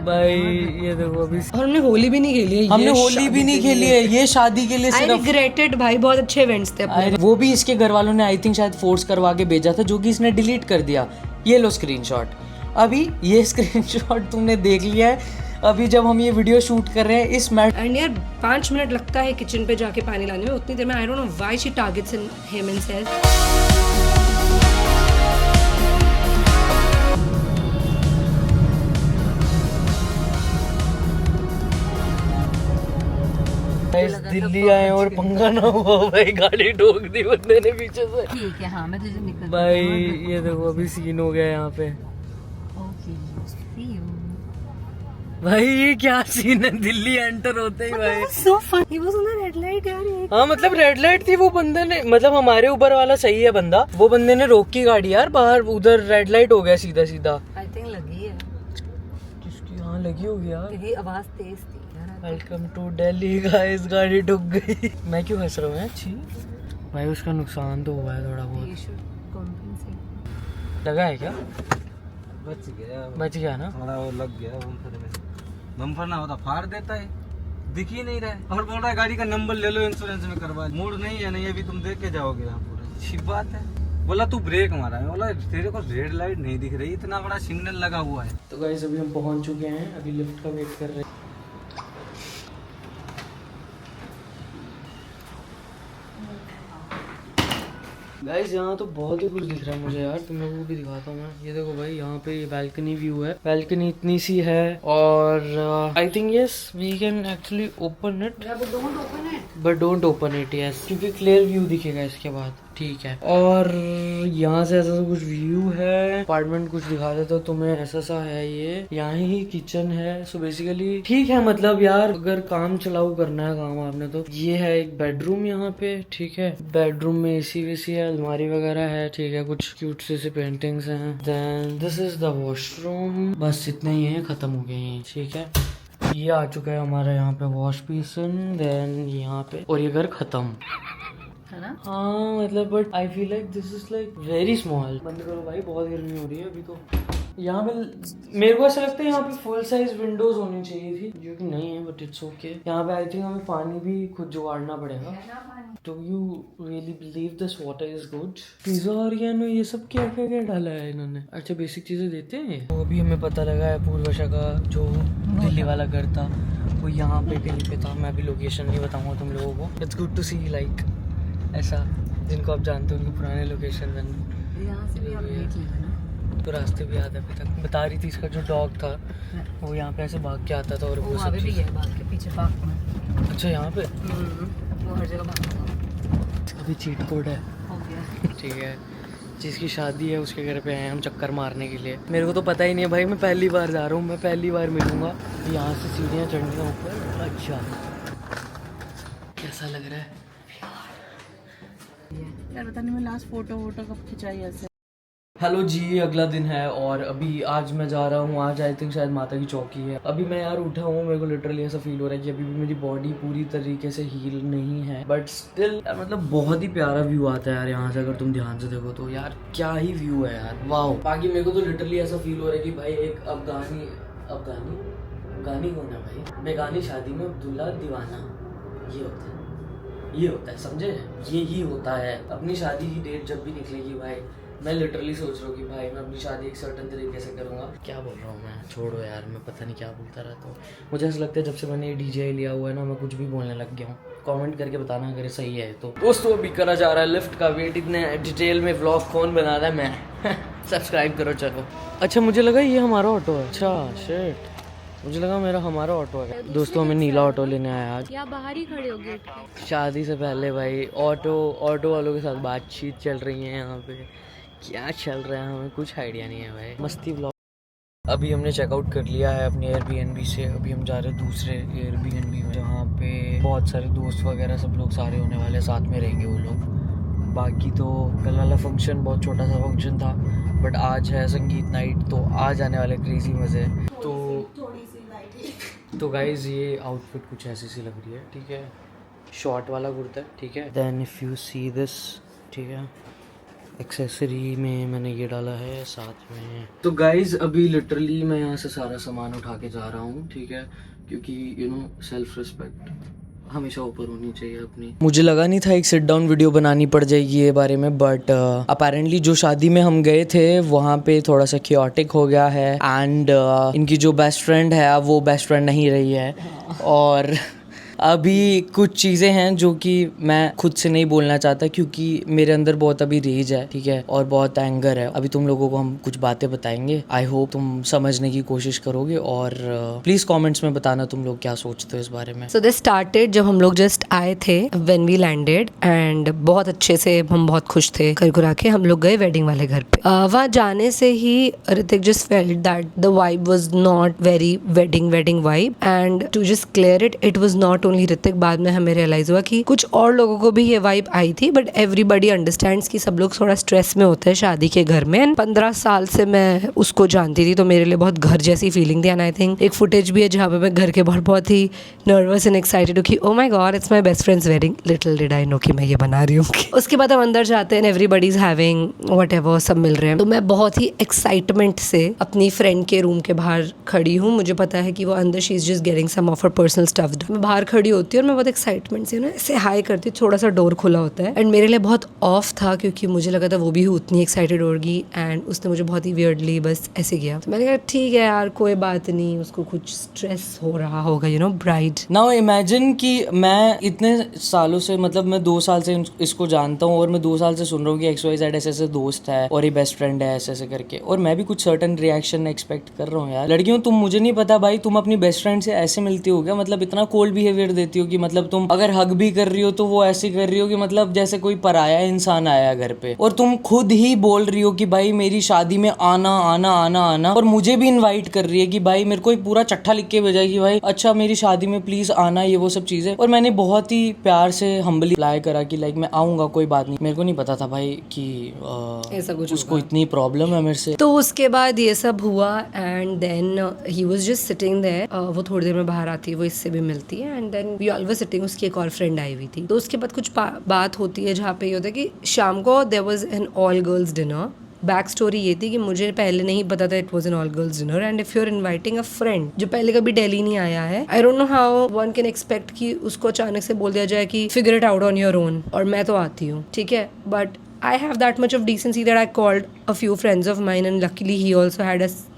भाई ये देखो अभी और हमने होली भी नहीं खेली है। हमने होली भी नहीं खेली है, ये शादी के लिए आई सिर्फ। रिग्रेटेड भाई, बहुत अच्छे इवेंट्स थे अपने। वो भी इसके घर वालों ने आई थिंक शायद फोर्स करवा के भेजा था, जो कि इसने डिलीट कर दिया। ये लो स्क्रीनशॉट। अभी ये स्क्रीनशॉट तुमने देख लिया है। अभी जब हम ये वीडियो शूट कर रहे हैं इस मैट एंड यार 5 मिनट लगता है किचन पे जाके पानी लाने में, उतनी देर में आई don't know why she targets him and says. Delhi आए और पंगा ना हुआ भाई, गाड़ी ठोक दी बंदे ने पीछे से। ठीक है, हाँ मैं तुझे निकल भाई ये देखो अभी सीन हो गया यहाँ पे। Okay see you. भाई ये क्या सीन है, दिल्ली एंटर होते ही भाई। सो फनी, वो सुना रेड लाइट यार ये। हाँ मतलब रेड लाइट थी, वो बंदे ने मतलब हमारे ऊपर वाला सही है बंदा, वो बंदे ने रोक की गाड़ी यार बाहर, उधर रेड लाइट हो गया सीधा सीधा। आई थिंक लगी है किसकी यहाँ लगी होगी यार। क्योंकि आवाज तेज थी यार। वेलकम टू दिल्ली गाइस, गाड़ी ठुक गई। मैं क्यों हंस रहा हूँ अच्छी भाई, उसका नुकसान तो हुआ है थोड़ा बहुत। You should compensate. लगा है क्या? बच गया ना। थोड़ा वो लग गया बम्पर में। बम्पर ना होता फाड़ देता है, दिख ही नहीं रहा है। और बोल रहा है गाड़ी का नंबर ले लो, इंश्योरेंस में करवा। मूड नहीं है, नहीं अभी तुम देख के जाओगे यहाँ पूरा। अच्छी बात है। बोला तू ब्रेक मारा है, बोला तेरे को रेड लाइट नहीं दिख रही, इतना बड़ा सिग्नल लगा हुआ है। तो गाइस अभी हम पहुंच चुके हैं, अभी लिफ्ट का वेट कर रहे हैं। गाइस यहाँ तो बहुत ही कुछ दिख रहा है मुझे यार, तुम लोगों को भी दिखाता हूँ मैं। ये देखो भाई, यहाँ पे ये बैल्कनी व्यू है, बैल्कनी इतनी सी है और I think yes we can actually open it, but don't open it yes, क्योंकि क्लियर व्यू दिखेगा इसके बाद। ठीक है, और यहाँ से ऐसा कुछ व्यू है। अपार्टमेंट कुछ दिखा देता हूँ तुम्हें, ऐसा सा है ये, यहाँ ही किचन है। सो बेसिकली ठीक है, मतलब यार अगर काम चलाऊ करना है काम आपने तो। ये है एक बेडरूम यहाँ पे, ठीक है। बेडरूम में एसी वेसी है, अलमारी वगैरह है, ठीक है। कुछ क्यूट से पेंटिंग्स हैं। Then this is the washroom, बस इतने ही है, खत्म हो गए हैं, ठीक है। ये आ चुका है हमारा यहाँ पे वॉश बेसिन, देन यहाँ पे, और ये घर खत्म है ना? हाँ मतलब but I feel like this is like very small. बंद करो भाई, बहुत गर्मी हो रही है अभी तो। यहाँ पे मेरे को ऐसा लगता है यहाँ पे फुल साइज विंडोज होनी चाहिए थी, जो कि नहीं है, बट इट्स ओके। यहाँ पे आई थिंक हमें पानी भी खुद जुगाड़ना पड़ेगा। Do you really believe this water is good? Pizza और ये सब क्या क्या क्या डाला है इन्होंने। अच्छा बेसिक चीजें देते हैं। तो अभी हमें पता लगा है पूर्वशा का जो दिल्ली वाला घर था वो यहाँ पे कहीं पे था। मैं भी लोकेशन नहीं बताऊंगा तुम लोगों को। It's good to see like ऐसा, जिनको आप जानते हो उनके पुराने लोकेशन। यहाँ से भी आप देख लेना ना, तो रास्ते भी याद है अभी तक। बता रही थी इसका जो डॉग था वो यहाँ पे ऐसे भाग के आता था और वो सब भी है बाग के पीछे पार्क में। अच्छा यहाँ पे वो हर जगह भागता अभी चीट कोड है, हो गया। ठीक है। जिसकी शादी है उसके घर पे आए हम चक्कर मारने के लिए। मेरे को तो पता ही नहीं है भाई, मैं पहली बार जा रहा हूँ, मैं पहली बार मिलूंगा। यहाँ से सीढ़ियाँ चढ़नी है ऊपर। अच्छा कैसा लग रहा है यार पता नहीं मैं लास्ट फोटो कब खिंचाई ऐसे। हेलो जी, अगला दिन है और अभी आज मैं जा रहा हूँ। आज आई थिंक शायद माता की चौकी है। अभी मैं यार उठा हूँ, मेरे को लिटरली ऐसा फील हो रहा है कि अभी भी मेरी बॉडी पूरी तरीके से हील नहीं है, बट स्टिल मतलब बहुत ही प्यारा व्यू आता है यार यहाँ से। अगर तुम ध्यान से देखो तो यार क्या ही व्यू है यार, वाह। बाकी मेरे को तो लिटरली ऐसा फील हो रहा है कि भाई एक अफगानी कौन है भाई, बेगानी शादी में अब्दुल्ला दीवाना, ये होता है समझे, ये ही होता है। अपनी शादी की डेट जब भी निकलेगी भाई, मैं लिटरली सोच रहा हूँ कि भाई मैं अपनी शादी एक सर्टन तरीके से करूँगा। क्या बोल रहा हूँ मैं, छोड़ो यार, मैं पता नहीं क्या बोलता रहता हूँ। मुझे ऐसा लगता है जब से मैंने ये डीजे लिया हुआ है ना, मैं कुछ भी बोलने लग गया हूँ। कमेंट करके बताना अगर सही है तो। दोस्तों अभी करा जा रहा है लिफ्ट का वेट। इतने डिटेल में व्लॉग कौन बना रहा है, मैं सब्सक्राइब करो चलो। अच्छा मुझे लगा ये हमारा ऑटो है। अच्छा शिट, मुझे लगा हमारा ऑटो है। दोस्तों हमें नीला ऑटो लेने आया आज। या बाहर ही खड़े हो गेट पे। शादी से पहले भाई ऑटो वालों के साथ बातचीत चल रही है यहाँ पे। क्या चल रहा है हमें कुछ आइडिया नहीं है भाई, मस्ती व्लॉग। अभी हमने चेकआउट कर लिया है अपने एयरबीएनबी से। अभी हम जा रहे हैं दूसरे एयरबीएनबी में, जहाँ पे बहुत सारे दोस्त वगैरह सब लोग सारे होने वाले, साथ में रहेंगे वो लोग। बाकी तो कल वाला फंक्शन बहुत छोटा सा फंक्शन था, बट आज है संगीत नाइट, तो आज आने वाले क्रेजी मज़े। तो गाइज ये आउटफिट कुछ ऐसी सी लग रही है, ठीक है। शॉर्ट वाला कुर्ता है, ठीक है। Then if you see this, ठीक है, एक्सेसरी में मैंने ये डाला है साथ में। तो गाइज अभी लिटरली मैं यहाँ से सारा सामान उठा के जा रहा हूँ, ठीक है, क्योंकि यू नो सेल्फ रिस्पेक्ट हमेशा ऊपर होनी चाहिए अपनी। मुझे लगा नहीं था एक सिट डाउन वीडियो बनानी पड़ जाएगी ये बारे में, बट अपेरेंटली जो शादी में हम गए थे वहाँ पे थोड़ा सा क्योटिक हो गया है एंड इनकी जो बेस्ट फ्रेंड है अब वो बेस्ट फ्रेंड नहीं रही है और अभी कुछ चीज़ें हैं जो कि मैं खुद से नहीं बोलना चाहता क्योंकि मेरे अंदर बहुत अभी रेज है, ठीक है, और बहुत एंगर है। अभी तुम लोगों को हम कुछ बातें बताएंगे, आई होप तुम समझने की कोशिश करोगे और प्लीज़ कमेंट्स में बताना तुम लोग क्या सोचते हो इस बारे में। सो दिस स्टार्टेड जब हम लोग जस्ट आए थे व्हेन वी लैंडेड एंड बहुत अच्छे से हम बहुत खुश थे कर कुरा के हम लोग गए वेडिंग वाले घर पे। वहाँ जाने से ही Hrithik just felt that the vibe was not very wedding vibe and to just clear it was not only Hrithik. बाद में हमें रियलाइज हुआ कि कुछ और लोगों को भी ये वाइब आई थी, बट एवरीबडी अंडरस्टैंड्स कि सब लोग थोड़ा स्ट्रेस में होते हैं शादी के घर में। एंड 15 साल से मैं उसको जानती थी तो मेरे लिए बहुत घर जैसी फीलिंग थी। एंड आई थिंक एक फुटेज भी है जहाँ पे मैं घर के बाहर बहुत ही नर्वस एंड एक्साइटेड हूँ कि oh my God it's my best friend's wedding, little did I know कि मैं ये बना रही हूँ। उसके बाद हम अंदर जाते हैं, एवरीबडी इज हैविंग व्हाटएवर, सब मिल रहे हैं। तो मैं बहुत ही एक्साइटमेंट से अपनी फ्रेंड के रूम के बाहर खड़ी हूँ। मुझे पता है कि वो अंदर she is just getting some of her personal stuff. मैं बाहर खड़ी होती हूँ और मैं बहुत एक्साइटमेंट से ना ऐसे हाई करती हूँ, थोड़ा सा डोर खुला होता है एंड मेरे लिए बहुत ऑफ था क्योंकि मुझे लगा था वो भी उतनी एक्साइटेड होगी एंड उसने मुझे बहुत ही वियर्डली बस ऐसे किया। तो मैंने कहा ठीक है यार कोई बात नहीं, उसको कुछ स्ट्रेस हो रहा होगा, you know bride. Now imagine कि मैं इतने सालों से, मतलब मैं 2 साल से इसको जानता हूँ और मैं 2 साल से सुन रहा हूँ कि XYZ ऐसे दोस्त है और ये बेस्ट फ्रेंड है ऐसे करके, और मैं भी कुछ सर्टेन रिएक्शन एक्सपेक्ट कर रहा हूँ। यार लड़कियों तुम मुझे नहीं पता भाई, तुम अपनी बेस्ट फ्रेंड से ऐसे मिलती हो क्या? मतलब इतना कोल्ड बिहेवियर देती हो कि मतलब तुम अगर हग भी कर रही हो तो वो ऐसे कर रही हो कि मतलब जैसे कोई पराया इंसान आया घर पे, और तुम खुद ही बोल रही हो कि भाई मेरी शादी में आना आना आना आना, और मुझे भी इनवाइट कर रही है कि भाई मेरे को एक पूरा चट्टा लिख के भेजा कि भाई अच्छा मेरी शादी में प्लीज आना, ये वो सब चीजें। और मैंने बहुत ही प्यार से हम्बली अप्लाई करा कि लाइक मैं आऊंगा, कोई बात नहीं। मेरे को नहीं पता था भाई कि ऐसा कुछ उसको इतनी प्रॉब्लम है मेरे से। तो उसके बाद ये सब हुआ and then he was just sitting there. वो थोड़ी देर में बाहर आती है, वो इससे भी मिलती है and then we all were sitting. उसकी एक और फ्रेंड आई हुई थी। तो उसके बाद कुछ बात होती है जहाँ पे ये होता है कि शाम को there was an all girls dinner. Back story ये थी कि मुझे पहले नहीं पता था it was an all girls dinner and if you are inviting a friend जो पहले कभी दिल्ली नहीं आया है, I don't know how one can expect कि उसको अचानक से बोल दिया जाए कि figure it out on your own. और मैं तो आती हूँ, ठीक है, but I have that much of decency that I called a few friends of mine and luckily he also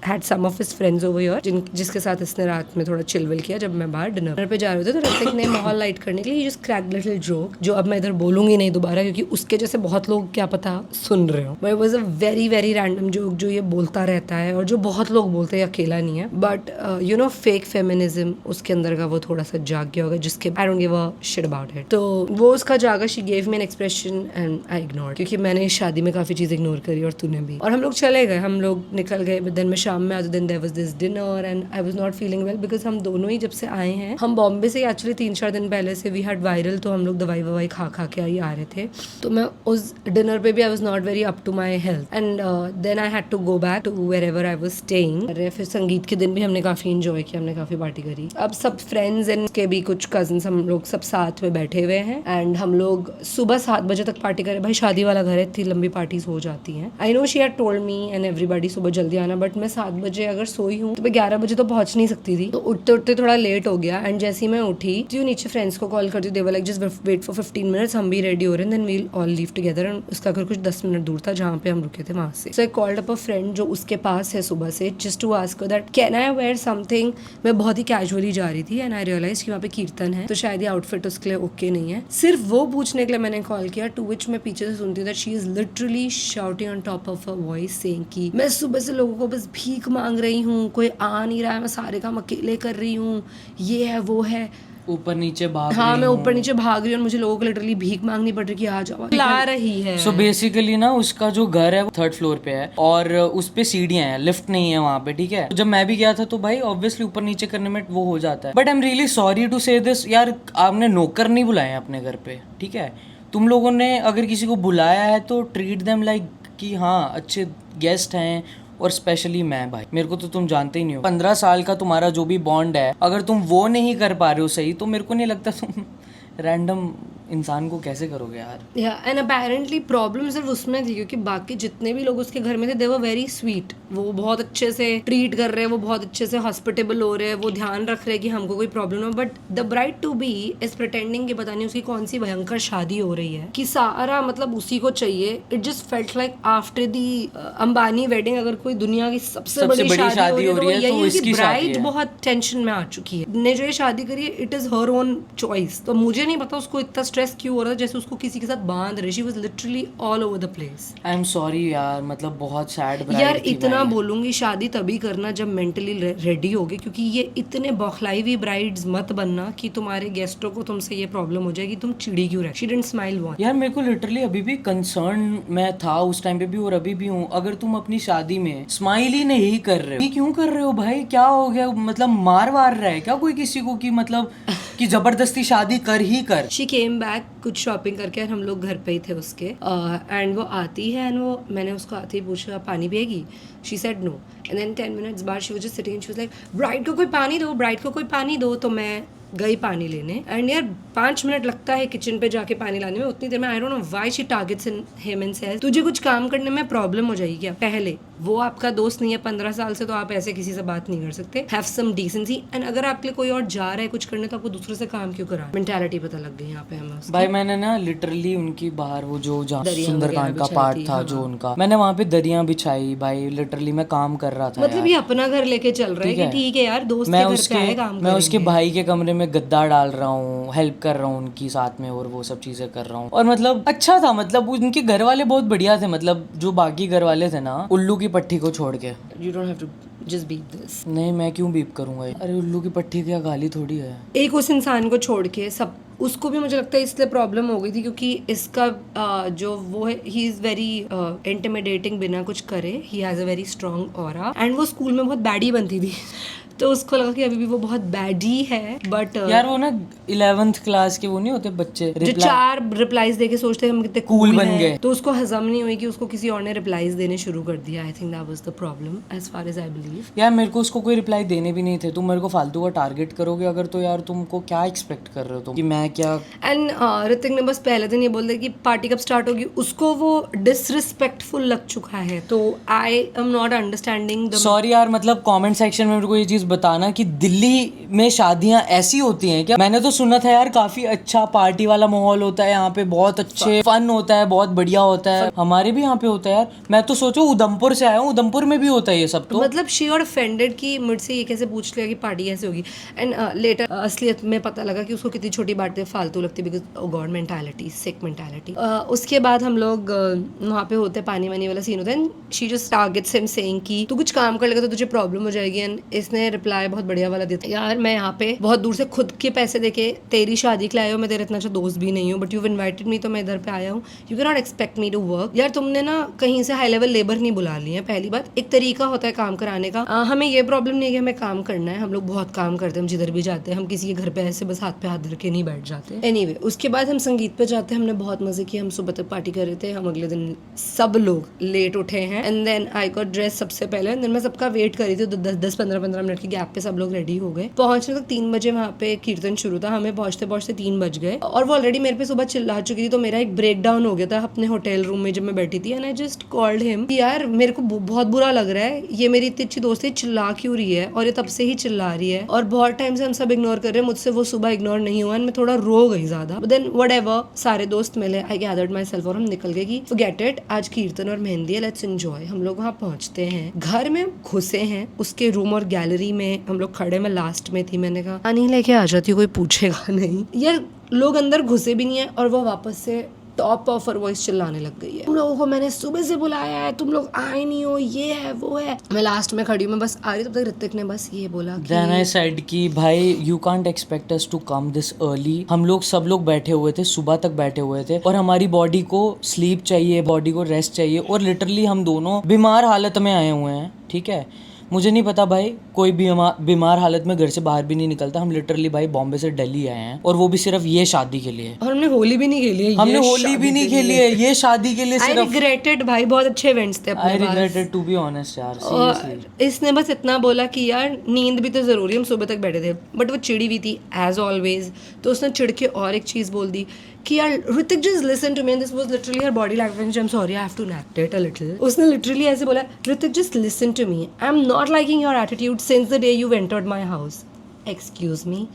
had some of his friends over here जिसके साथ इसने रात में थोड़ा चिलविल किया जब मैं बाहर डिनर पे जा रहे थे। तो ऋतिक ने माहौल लाइट करने के लिए he just cracked little joke जो अब मैं इधर बोलूंगी नहीं दोबारा क्योंकि उसके जैसे बहुत लोग क्या पता सुन रहे हो। But it was a very very random joke जो ये बोलता रहता है और जो बहुत लोग बोलते हैं, अकेला नहीं है। But you know fake feminism उसके अंदर का वो थोड़ा सा जाग गया होगा जिसके I don't give a shit about it। तो वो उसका जागा, she gave me an expression and I ignored क्योंकि मैंने शादी में काफी चीज इग्नोर करी और तूने भी। और हम लोग चले गए, हम लोग निकल गए। दिन में शाम में then there was this dinner and I was not feeling well because हम दोनों ही जब से आए हैं, हम बॉम्बे से एक्चुअली 3-4 दिन पहले से वी हैड वायरल, तो हम लोग दवाई ववाई खा के ही आ रहे थे। तो मैं उस डिनर पे भी I was not very up to my health and then I had to go back to wherever I was staying. अरे फिर संगीत के दिन भी हमने काफी इंजॉय किया, हमने काफी पार्टी करी। अब सब फ्रेंड्स एंड के भी कुछ कजिन्स हम लोग सब साथ में बैठे हुए हैं एंड हम लोग सुबह 7 बजे तक पार्टी करें। भाई शादी वाला घर है, इतनी लंबी पार्टीज हो जाती हैं। I know she had told me and everybody सुबह जल्दी आना, बट मैं 7 बजे अगर सोई हूँ तो मैं 11 बजे तो पहुंच नहीं सकती थी। तो उठते उठते थोड़ा लेट हो गया एंड जैसे ही मैं उठी तो नीचे फ्रेंड्स को कॉल करती हूँ, they were like just wait for 15 minutes, हम भी रेडी हो रहे हैं, then we'll all leave together. And उसका घर कुछ 10 मिनट दूर था जहाँ पे हम रुके थे वहाँ से। So I called up a friend जो उसके पास है सुबह से, just to ask that can I wear something. मैं बहुत ही कैजुअली जा रही थी एंड आई रियलाइज कि वहाँ पे कीर्तन है तो शायद ये आउटफिट उसके लिए ओके नहीं है। सिर्फ वो पूछने के लिए मैंने कॉल किया, टू विच मैं पीछे से सुनती हूँ that she is literally shouting on top of a voice saying कि मैं सुबह से लोगों को बस भीख मांग रही हूँ, कोई आ नहीं रहा है, मैं सारे काम अकेले कर रही हूँ, ये है वो है, ऊपर नीचे भाग हाँ मैं ऊपर नीचे भाग रही हूँ और मुझे लोगों को लिटरली भीख मांगनी पड़ रही कि आ जाओ, ला रही है। सो बेसिकली ना उसका जो घर है वो 3rd फ्लोर पे है और उस पे सीढ़ियां हैं, लिफ्ट नहीं है वहाँ पे, ठीक है। तो जब मैं भी गया था तो भाई ऑब्वियसली ऊपर नीचे करने में वो हो जाता है। But I am really sorry to say this यार, आपने नौकर नहीं बुलाए अपने घर पे, ठीक है। तुम लोगों ने अगर किसी को बुलाया है तो ट्रीट देम लाइक कि हाँ अच्छे गेस्ट हैं, और स्पेशली मैं भाई, मेरे को तो तुम जानते ही नहीं हो। 15 साल का तुम्हारा जो भी बॉन्ड है, अगर तुम वो नहीं कर पा रहे हो सही, तो मेरे को नहीं लगता तुम रैंडम इंसान को कैसे करोगे यार? एंड अपेरेंटली प्रॉब्लम सिर्फ उसमें थी क्योंकि बाकी जितने भी लोग उसके घर में थे दे वर वेरी स्वीट, वो बहुत अच्छे से ट्रीट कर रहे हैं, वो बहुत अच्छे से हॉस्पिटेबल हो रहे हैं, वो ध्यान रख रहे हैं कि हमको कोई प्रॉब्लम हो, but the bride to be is pretending कि पता नहीं उसकी कौन सी भयंकर शादी हो रही है कि सारा मतलब उसी को चाहिए. It just felt like after the Ambani wedding अगर कोई दुनिया की सबसे बड़ी शादी हो रही है तो इसकी ब्राइड बहुत टेंशन में आ चुकी है. ने जो ये शादी करी है it is her own choice. तो मुझे नहीं पता उसको इतना स्ट्रेस क्यों हो रहा है जैसे उसको किसी के साथ बांध रही. She was literally all over the place. I am sorry यार, मतलब बहुत सैड यार इतना बोलूंगी शादी तभी करना जब मेंटली रेडी होगे, क्योंकि ये इतने बौखलाई हुई ब्राइड्स मत बनना कि तुम्हारे गेस्टों को तुमसे ये प्रॉब्लम हो जाएगी तुम चिड़ी क्यों रहे. She didn't smile once. यार मेरे को लिटरली अभी भी कंसर्न मैं था उस टाइम पे भी और अभी भी हूँ. अगर तुम अपनी शादी में स्माइल ही नहीं कर रहे हो, ये क्यों कर रहे हो भाई? क्या हो गया? मतलब मार रहा है क्या कोई किसी को कि मतलब कि जबरदस्ती शादी कर ही कर? शी केम बैक कुछ शॉपिंग करके और हम लोग घर पे ही थे उसके एंड वो आती है एंड वो मैंने उसको आते ही पूछा पानी पिएगी. She said no and then 10 minutes बाद she was just sitting and she was like bride को कोई पानी दो, ब्राइड को कोई पानी दो. तो मैं गई पानी लेने एंड यार 5 मिनट लगता है किचन पे जाके पानी लाने में. उतनी देर में आई don't know why she targets him and says तुझे कुछ काम करने में प्रॉब्लम हो जाएगी क्या? पहले वो आपका दोस्त नहीं है 15 साल से, तो आप ऐसे किसी से बात नहीं कर सकते. Have some decency. एंड अगर आपके लिए कोई और जा रहा है कुछ करने तो आपको दूसरे से काम क्यों करा? मेंटालिटी पता लग गई यहाँ पे हमें. भाई मैंने ना लिटरली उनकी बाहर वो जो जहाँ दरिया सुंदरकांड का वगैरह पार्ट बिछाई था थी, जो हाँ. उनका, मैंने वहाँ पे दरियां बिछाई भाई. लिटरली मैं काम कर रहा था मतलब यार. ये अपना घर लेके चल रहा है कि ठीक है यार दोस्त के घर पे आए काम मैं उसके करेंगे. भाई के कमरे में गद्दा डाल रहा हूँ, हेल्प कर रहा हूँ उनकी साथ में और वो सब चीजें कर रहा हूँ. और मतलब अच्छा था, मतलब उनके घर वाले बहुत बढ़िया थे. मतलब जो बाकी घर वाले थे ना उल्लू की पट्टी को छोड़ के. You don't have to just beat this. नहीं मैं क्यों बीप करूंगा? अरे उल्लू की पट्टी क्या गाली थोड़ी है. एक उस इंसान को छोड़ के सब उसको भी मुझे लगता है इसलिए प्रॉब्लम हो गई थी क्योंकि इसका जो वो है ही इज वेरी इंटिमिडेटिंग बिना कुछ करे. He has a very strong aura and वो स्कूल में बहुत बैडी बनती थी तो उसको लगा कि अभी भी वो बहुत बैडी है. बट यार वो ना 11th क्लास के वो नहीं होते बच्चे जो 4 रिप्लाईज देके सोचते हैं हम कितने कूल बन गए, तो उसको हजम नहीं हुई कि उसको किसी और ने रिप्लाईज देने शुरू कर दिया. I think that was the problem as far as I believe. यार मेरे को उसको कोई रिप्लाई देने भी नहीं थे. तुम मेरे को फालतू का टारगेट करोगे अगर, तो यार तुमको क्या एक्सपेक्ट कर रहे हो तुम कि मैं क्या. एंड ऋतिक ने बस पहले दिन ये बोल दिया कि पार्टी कब स्टार्ट होगी. उसको वो डिसरिस्पेक्टफुल लग चुका है. तो आई am not understanding the. Sorry यार, मतलब कमेंट सेक्शन में मेरे को ये चीज बताना कि दिल्ली में शादियां ऐसी होती हैं क्या? मैंने तो सुना था यार काफी अच्छा पार्टी वाला माहौल होता है यहाँ पे, बहुत अच्छे फन होता है, बहुत बढ़िया होता है. हमारे भी यहाँ पे होता है यार. मैं तो सोचो उधमपुर से आया हूँ, उधमपुर में भी होता है ये सब. तो मतलब शी और ऑफेंडेड कि मुझसे ये कैसे पूछ लिया कि पार्टी कैसे होगी. एंड लेटर असलियत में पता लगा कि उसको कितनी छोटी बातें फालतू लगती because God mentality, sick mentality. उसके बाद हम लोग वहाँ पे होते पानी वानी वाला सीन होता है. She just targets him saying कि तू कुछ काम कर लेगा तो तुझे प्रॉब्लम हो जाएगी. एंड इसने रिप्लाई बहुत बढ़िया वाला देता है, यार मैं यहाँ पे बहुत दूर से खुद के पैसे देके तेरी शादी के लिए आया हूँ. मैं तेरा इतना अच्छा दोस्त भी नहीं हूँ बट यू इनवाइटेड मी, तो मैं इधर पे आया हूँ. You can not expect me to work. यार तुमने ना कहीं से हाई लेवल लेबर नहीं बुला ली है. पहली बात, एक तरीका होता है काम कराने का. हमें ये प्रॉब्लम नहीं है कि हमें काम करना है. हम लोग बहुत काम करते हैं, हम जिधर भी जाते हैं. हम किसी के घर पे ऐसे बस हाथ पे हाथ धर के नहीं बैठ जाते. एनीवे उसके बाद हम संगीत पे जाते हैं. हमने बहुत मजे किए. हम सुबह तक पार्टी कर रहे थे. हम अगले दिन सब लोग लेट उठे हैं. And then I got dress सबसे पहले. देन मैं सबका वेट कर रही थी. 10-15 मिनट की गैप पे सब लोग रेडी हो गए. पहुंचने तक 3 बजे वहाँ पे कीर्तन शुरू था. हमें पहुंचते पहुंचते 3 बज गए और वो ऑलरेडी मेरे पे सुबह चिल्ला चुकी थी. तो मेरा एक ब्रेक डाउन हो गया था अपने होटल रूम में जब मैं बैठी थी. And I just called him कि यार मेरे को बहुत बुरा लग रहा है, ये मेरी इतनी अच्छी दोस्त है चिल्ला क्यों रही है और ये तब से ही चिल्ला रही है और बहुत टाइम से हम सब इग्नोर कर रहे हैं. मुझसे वो सुबह इग्नोर नहीं हुआ. मैं थोड़ा रो गई ज्यादा. देन व्हाटएवर, सारे दोस्त मिले. आई गैदर्ड माई सेल्फ और हम निकल गए कि फॉरगेट इट, आज कीर्तन और मेहंदी है, लेट्स एंजॉय. हम लोग वहाँ पहुंचते हैं. घर में घुसे हैं, उसके रूम और गैलरी में हम लोग खड़े. मैं लास्ट में थी. मैंने कहा नहीं लेके आ जाती, कोई पूछेगा नहीं. यार लोग अंदर घुसे भी नहीं है और वो वापस से टॉप ऑफ हर वॉइस चिल्लाने लग गई है, तुम लोगों को मैंने सुबह से बुलाया है, तुम लोग आए नहीं हो, ये है वो है. मैं लास्ट में खड़ी हूँ, मैं बस आ रही. तब तक ऋतिक ने बस ये बोला कि Then I said कि भाई you can't expect us to come this early. हम लोग सब लोग बैठे हुए थे, सुबह तक बैठे हुए थे और हमारी बॉडी को स्लीप चाहिए, बॉडी को रेस्ट चाहिए. और लिटरली हम दोनों बीमार हालत में आए हुए हैं. ठीक है, मुझे नहीं पता भाई, कोई बीमार हालत में घर से बाहर भी नहीं निकलता। हम लिटरली भाई बॉम्बे से दिल्ली आए हैं और वो भी सिर्फ ये शादी के लिए। और हमने होली भी नहीं खेली है, हमने होली भी नहीं खेली है, ये शादी के लिए आई सिर्फ। रिग्रेटेड भाई, बहुत अच्छे इवेंट्स थे अपने आई पास। रिग्रेटेड टू बी ऑनेस्ट यार, और सीरियसली। इसने बस इतना बोला कि यार नींद भी तो ज़रूरी है, हम सुबह तक बैठे थे, बट वो चिड़ी हुई थी एज ऑलवेज। तो उसने चिड़ के और एक चीज़ बोल दी कि यार Hrithik just listen to me, this was literally her body language, I am sorry I have to narrate a little. उसने लिटरली ऐसे बोला, Hrithik just listen to me, I am not liking your attitude since the day you entered my house. Excuse me,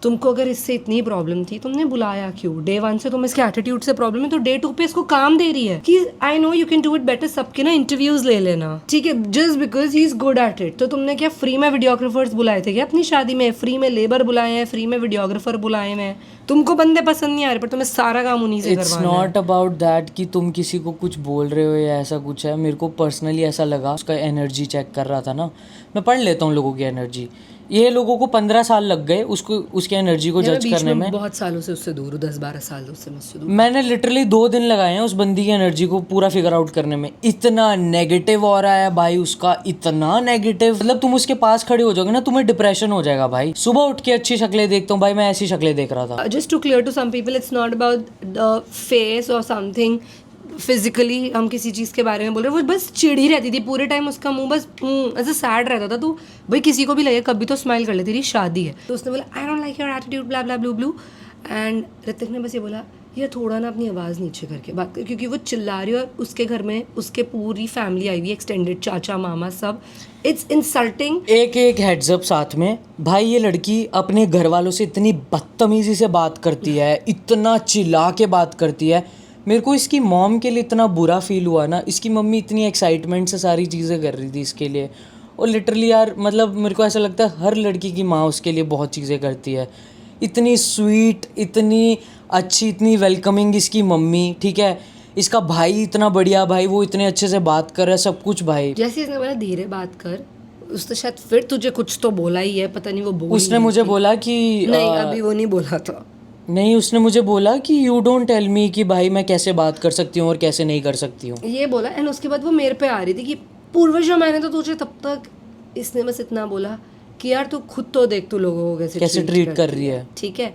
तुमको अगर इससे इतनी problem थी तुमने बुलाया क्यों? डे 1 से तुम्हें इसके एटीट्यूड से प्रॉब्लम है, तो डे 2 पे इसको काम दे रही है कि I know you can do it better, सबके ना इंटरव्यूज ले लेना, ठीक है, just because he is good at it. तो तुमने क्या फ्री में वीडियोग्राफर्स बुलाए थे क्या अपनी शादी में? फ्री में लेबर बुलाए हैं, फ्री में वीडियोग्राफर बुलाए हैं। तुमको बंदे पसंद नहीं आ रहे पर तुम्हें सारा काम उन्हीं से इट्स करवाना है। नॉट अबाउट दैट कि तुम किसी को कुछ बोल रहे हो या ऐसा कुछ है। मेरे को पर्सनली ऐसा लगा, उसका एनर्जी चेक कर रहा था ना, मैं पढ़ लेता हूँ लोगों की एनर्जी। ये लोगों को 15 साल लग गए उसको, उसके एनर्जी को जज करने में। बहुत सालों से उससे दूर हूँ, 10-12 साल उससे मुझसे दूर। मैंने लिटरली 2 दिन लगाए हैं उस बंदी की एनर्जी को पूरा फिगर आउट करने में। इतना नेगेटिव हो रहा है भाई उसका, इतना नेगेटिव, मतलब तुम उसके पास खड़े हो जाओगे ना तुम्हें डिप्रेशन हो जाएगा भाई। सुबह उठ के अच्छी शक्लें देखता हूँ भाई, मैं ऐसी शक्लें देख रहा था। Just to clear to some people, it's not about the face और समथिंग फिजिकली हम किसी चीज़ के बारे में बोल रहे हैं। वो बस चिड़ी रहती थी पूरे टाइम, उसका मुंह बस ऐसे सैड रहता था। तो भाई किसी को भी लगे कभी तो स्माइल कर लेती थी, शादी है। तो उसने बोला I don't like your attitude blah blah blue blue. And Hrithik ने बस ये बोला ये थोड़ा ना अपनी आवाज़ नीचे करके बात कर, क्योंकि वो चिल्ला रही है और उसके घर में उसके पूरी फैमिली आई हुई, एक्सटेंडेड चाचा मामा सब। It's insulting. एक हेड्स अप साथ में भाई, ये लड़की अपने घर वालों से इतनी बदतमीजी से बात करती है, इतना चिल्ला के बात करती है। मेरे को इसकी मॉम के लिए इतना बुरा फील हुआ ना, इसकी मम्मी इतनी एक्साइटमेंट से सारी चीज़ें कर रही थी इसके लिए। और लिटरली यार मतलब मेरे को ऐसा लगता है हर लड़की की माँ उसके लिए बहुत चीज़ें करती है। इतनी स्वीट, इतनी अच्छी, इतनी वेलकमिंग इसकी मम्मी, ठीक है। इसका भाई इतना बढ़िया भाई, वो इतने अच्छे से बात कर रहा है, सब कुछ भाई। जैसे इसने बोला धीरे बात कर, उसने शायद फिर तुझे कुछ तो बोला ही है, पता नहीं वो बोल उसने मुझे बोला कि नहीं अभी वो नहीं बोला था। नहीं, उसने मुझे बोला कि यू डोंट टेल मी कि भाई मैं कैसे बात कर सकती हूँ और कैसे नहीं कर सकती हूँ, ये बोला। एंड उसके बाद वो मेरे पे आ रही थी कि पूर्वजा मैंने तो तुझे तब तक, इसने बस इतना बोला कि यार तू खुद तो देख तू लोगों को कैसे ट्रीट कर रही है, ठीक है।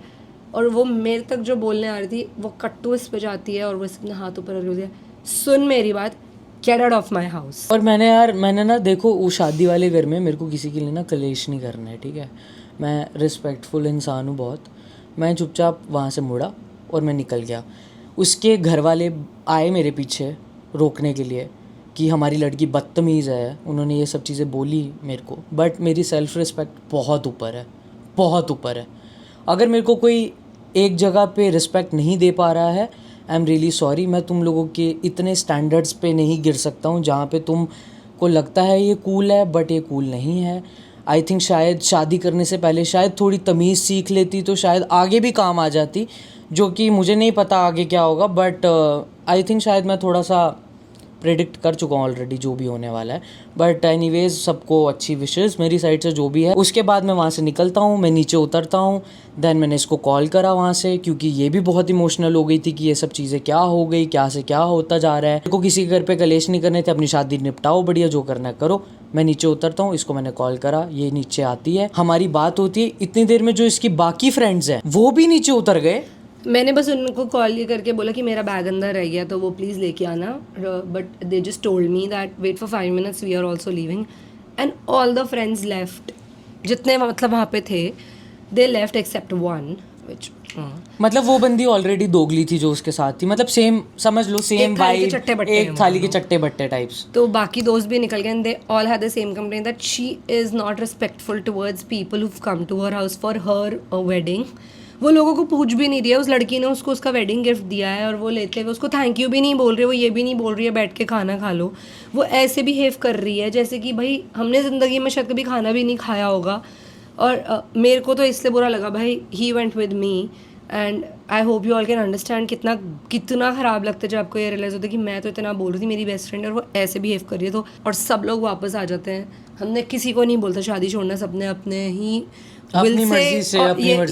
और वो मेरे तक जो बोलने आ रही थी वो कट्टू इस पे जाती है और वो अपने हाथ ऊपर रख दिया, सुन मेरी बात, get out of my house. और मैंने ना देखो वो शादी वाले घर में मेरे को किसी के लिए ना कलेश नहीं करना है, ठीक है। मैं रिस्पेक्टफुल इंसान हूँ बहुत। मैं चुपचाप वहाँ से मुड़ा और मैं निकल गया। उसके घर वाले आए मेरे पीछे रोकने के लिए कि हमारी लड़की बदतमीज़ है, उन्होंने ये सब चीज़ें बोली मेरे को, बट मेरी सेल्फ़ रिस्पेक्ट बहुत ऊपर है, बहुत ऊपर है। अगर मेरे को कोई एक जगह पे रिस्पेक्ट नहीं दे पा रहा है, आई एम रियली सॉरी। मैं तुम लोगों के इतने स्टैंडर्ड्स पे नहीं गिर सकता हूँ जहाँ पे तुम को लगता है ये कूल है बट ये कूल नहीं है। आई थिंक शायद शादी करने से पहले शायद थोड़ी तमीज़ सीख लेती तो शायद आगे भी काम आ जाती, जो कि मुझे नहीं पता आगे क्या होगा। बट आई थिंक शायद मैं थोड़ा सा प्रेडिक्ट कर चुका हूँ ऑलरेडी जो भी होने वाला है। बट एनीवेज सबको अच्छी विशेस मेरी साइड से जो भी है। उसके बाद मैं वहाँ से निकलता हूँ, मैं नीचे उतरता हूँ। देन मैंने इसको कॉल करा वहाँ से, क्योंकि ये भी बहुत इमोशनल हो गई थी कि ये सब चीज़ें क्या हो गई, क्या से क्या होता जा रहा है। मेरे को किसी के घर पे कलेश नहीं करने थे, अपनी शादी निपटाओ, बढ़िया जो करना है करो। मैं नीचे उतरता हूँ, इसको मैंने कॉल करा, ये नीचे आती है, हमारी बात होती है। इतनी देर में जो इसकी बाकी फ्रेंड्स हैं वो भी नीचे उतर गए। मैंने बस उनको कॉल ये करके बोला कि मेरा बैग अंदर रह गया तो वो प्लीज़ लेके आना, but they just told me that wait for 5 minutes, we are also leaving. And all the friends left, जितने मतलब वहाँ पे थे, they left except one, which मतलब वो बंदी ऑलरेडी दोगली थी जो उसके साथ थी, मतलब सेम समझ लो, सेम वाइब, एक थाली के चट्टे बट्टे टाइप्स। तो बाकी दोस्त भी निकल गए and they all had the same complaint that she is not respectful towards people who come to her house for her wedding. वो लोगों को पूछ भी नहीं रही है, उस लड़की ने उसको उसका वेडिंग गिफ्ट दिया है और वो लेते हुए उसको थैंक यू भी नहीं बोल रही, वो ये भी नहीं बोल रही है बैठ के खाना खा लो। वो ऐसे बिहेव कर रही है जैसे कि भाई हमने ज़िंदगी में शायद कभी खाना भी नहीं खाया होगा। और मेरे को तो इसलिए बुरा लगा भाई, he went with me and I hope you all can understand कितना ख़राब लगता है जब आपको ये रियलाइज़ होता है कि मैं तो इतना बोल रही थी मेरी बेस्ट फ्रेंड और वो ऐसे बिहेव कर रही है। तो और सब लोग वापस आ जाते हैं, हमने किसी को नहीं बोलता शादी छोड़ना, सबने अपने ही अपनी मर्जी से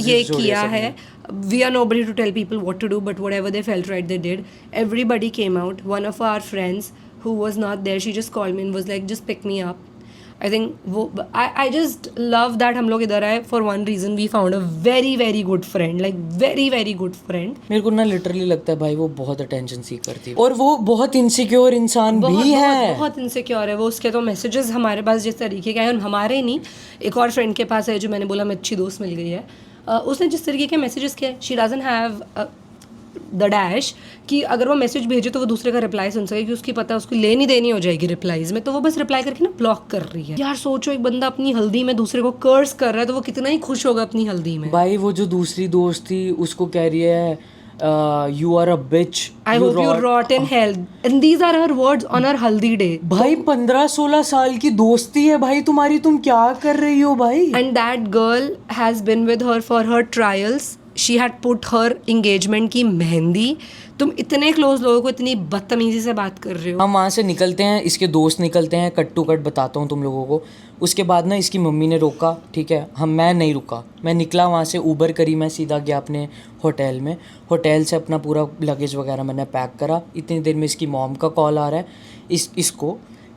ये किया है। We are nobody to tell people what to do, but whatever they felt right they did. Everybody came out. One of our friends who was not there, she just called me and was like, just pick me up. I think वो I just love that हम लोग इधर आए for one reason, we found a very very good friend, like very very good friend. मेरे को ना literally लगता है भाई वो बहुत अटेंशन सीकर थी और वो बहुत इनसिक्योर इंसान भी है। बहुत इनसिक्योर है वो। उसके तो मैसेजेस हमारे पास जिस तरीके के आए, हमारे ही नहीं, एक और फ्रेंड के पास है जो मैंने बोला मैं अच्छी दोस्त मिल गई है, उसने जिस तरीके के मैसेजेस किए, she doesn't have the dash कि अगर वो मैसेज भेजे तो वो दूसरे का रिप्लाई सुन सके, कि उसकी पता है उसको लेनी देनी हो जाएगी रिप्लाईज में, तो वो बस रिप्लाई करके ना ब्लॉक कर रही है। यार सोचो, एक बंदा अपनी हल्दी में दूसरे को कर्स कर रहा है तो वो कितना ही खुश होगा अपनी हल्दी में। भाई वो जो दूसरी दोस्त थी उसको कह रही है you are a bitch, I hope you rot in hell. And these are her words on her haldi day. भाई 15-16 साल की दोस्ती है भाई तुम्हारी, तुम क्या कर रही हो भाई। And that girl has been with her for her trials. She had put her engagement की मेहंदी। तुम इतने क्लोज लोगों को इतनी बदतमीजी से बात कर रहे हो। हम वहाँ से निकलते हैं, इसके दोस्त निकलते हैं, कट टू कट बताता हूँ तुम लोगों को। उसके बाद ना इसकी मम्मी ने रोका, ठीक है, मैं नहीं रुका, मैं निकला वहाँ से, ऊबर करी, मैं सीधा गया अपने होटल में। होटल से अपना पूरा लगेज वगैरह मैंने पैक करा। इतनी देर में इसकी मॉम का कॉल आ रहा है,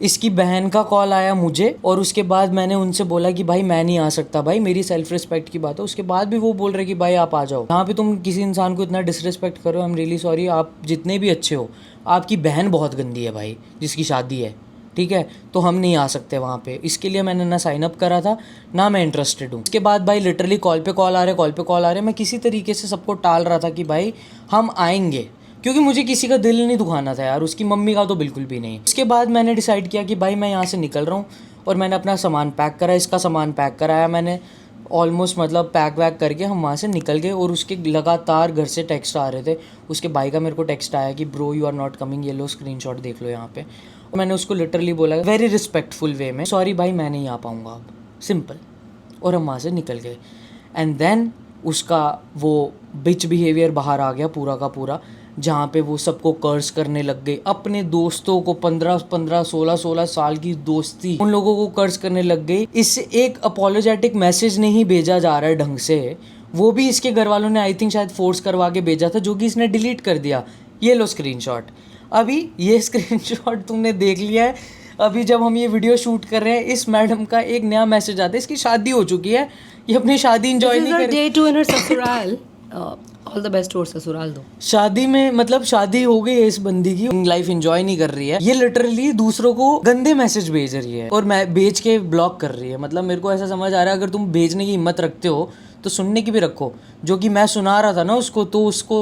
इसकी बहन का कॉल आया मुझे, और उसके बाद मैंने उनसे बोला कि भाई मैं नहीं आ सकता, भाई मेरी सेल्फ रिस्पेक्ट की बात है। उसके बाद भी वो बोल रहे कि भाई आप आ जाओ। यहाँ पे तुम किसी इंसान को इतना डिसरिस्पेक्ट करो, आई एम रियली सॉरी। आप जितने भी अच्छे हो, आपकी बहन बहुत गंदी है भाई, जिसकी शादी है, ठीक है, तो हम नहीं आ सकते वहाँ पे। इसके लिए मैंने ना साइन अप करा था, ना मैं इंटरेस्टेड हूँ। उसके बाद भाई लिटरली कॉल पे कॉल आ रहे, मैं किसी तरीके से सबको टाल रहा था कि भाई हम आएंगे, क्योंकि मुझे किसी का दिल नहीं दुखाना था यार, उसकी मम्मी का तो बिल्कुल भी नहीं। उसके बाद मैंने डिसाइड किया कि भाई मैं यहाँ से निकल रहा हूँ, और मैंने अपना सामान पैक करा, इसका सामान पैक कराया मैंने ऑलमोस्ट, मतलब पैक वैक करके हम वहाँ से निकल गए। और उसके लगातार घर से टेक्स्ट आ रहे थे। उसके भाई का मेरे को टेक्स्ट आया कि bro you are not coming, ये लो स्क्रीनशॉट देख लो यहाँ पे। और मैंने उसको लिटरली बोला वेरी रिस्पेक्टफुल वे में, सॉरी भाई मैं नहीं आ पाऊँगा अब, सिंपल। और हम वहाँ से निकल गए। एंड देन उसका वो बिच बिहेवियर बाहर आ गया पूरा का पूरा, जहाँ पे वो सबको कर्स करने लग गई, अपने दोस्तों को, 15-15, 16-16 साल की दोस्ती, उन लोगों को कर्स करने लग गई। इससे एक अपोलोजेटिक मैसेज नहीं भेजा जा रहा है ढंग से, वो भी इसके घर वालों ने आई थिंक शायद फोर्स करवा के भेजा था, जो कि इसने डिलीट कर दिया। ये लो स्क्रीनशॉट, अभी ये स्क्रीनशॉट तुमने देख लिया है। अभी जब हम ये वीडियो शूट कर रहे हैं, इस मैडम का एक नया मैसेज आता है, इसकी शादी हो चुकी है, ये अपनी शादी इंजॉय नहीं कर डे 2 इन हर ससुराल। ऑल द बेस्ट फॉर ससुराल दो। शादी में, मतलब शादी हो गई है इस बंदी की, लाइफ एंजॉय नहीं कर रही है, ये लिटरली दूसरों को गंदे मैसेज भेज रही है और मैं भेज के ब्लॉक कर रही है। मतलब मेरे को ऐसा समझ आ रहा है, अगर तुम भेजने की हिम्मत रखते हो तो सुनने की भी रखो। जो कि मैं सुना रहा था ना उसको, तो उसको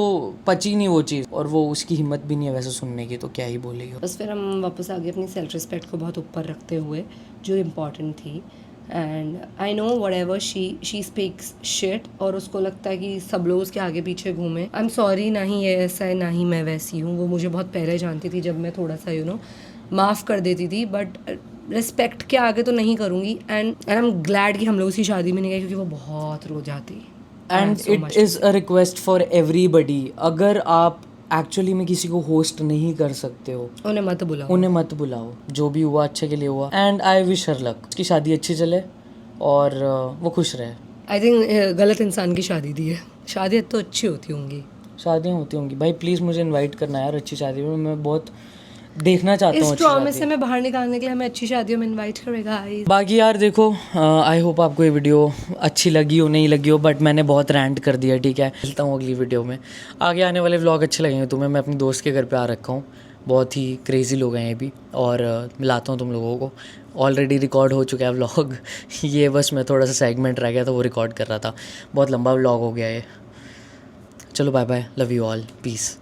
पची नहीं वो चीज़, और वो उसकी हिम्मत भी नहीं है वैसे सुनने की, तो क्या ही बोलेगी। बस फिर हम वापस आ गए अपनी सेल्फ रिस्पेक्ट को बहुत ऊपर रखते हुए, जो इम्पॉर्टेंट थी। And I know what ever she speaks shit, और उसको लगता है कि सब लोग उसके आगे पीछे घूमें। आई एम सॉरी, ना ही ये ऐसा है, ना ही मैं वैसी हूँ। वो मुझे बहुत पहले जानती थी, जब मैं थोड़ा सा माफ़ कर देती थी, बट रिस्पेक्ट के आगे तो नहीं करूँगी। एंड आई एम ग्लैड कि हम लोग उसकी शादी में नहीं गए, क्योंकि वो बहुत रो जाती। And it is a request for everybody, अगर आप एक्चुअली में किसी को होस्ट नहीं कर सकते हो, उन्हें मत बुलाओ। जो भी हुआ अच्छे के लिए हुआ। And I wish her luck, उसकी शादी अच्छी चले और वो खुश रहे। आई थिंक गलत इंसान की शादी दी है। शादियाँ तो अच्छी होती होंगी, शादियाँ होती होंगी भाई, प्लीज़ मुझे इनवाइट करना यार अच्छी शादी में, मैं बहुत देखना चाहता हूँ। इस ट्रॉमा से मैं बाहर निकालने के लिए हमें अच्छी शादियों में इनवाइट करेगा। बाकी यार देखो, आई होप आपको ये वीडियो अच्छी लगी हो, नहीं लगी हो, बट मैंने बहुत रैंट कर दिया, ठीक है। मिलता हूँ अगली वीडियो में। आगे आने वाले व्लॉग अच्छे लगेंगे तुम्हें। मैं अपने दोस्त के घर पे आ रखा हूँ, बहुत ही क्रेजी लोग हैं ये भी, और मिलाता हूँ तुम लोगों को। ऑलरेडी रिकॉर्ड हो चुका है व्लॉग ये बस मैं थोड़ा सा सेगमेंट रह गया था, वो रिकॉर्ड कर रहा था। बहुत लंबा व्लॉग हो गया ये। चलो bye bye, love you all, piece.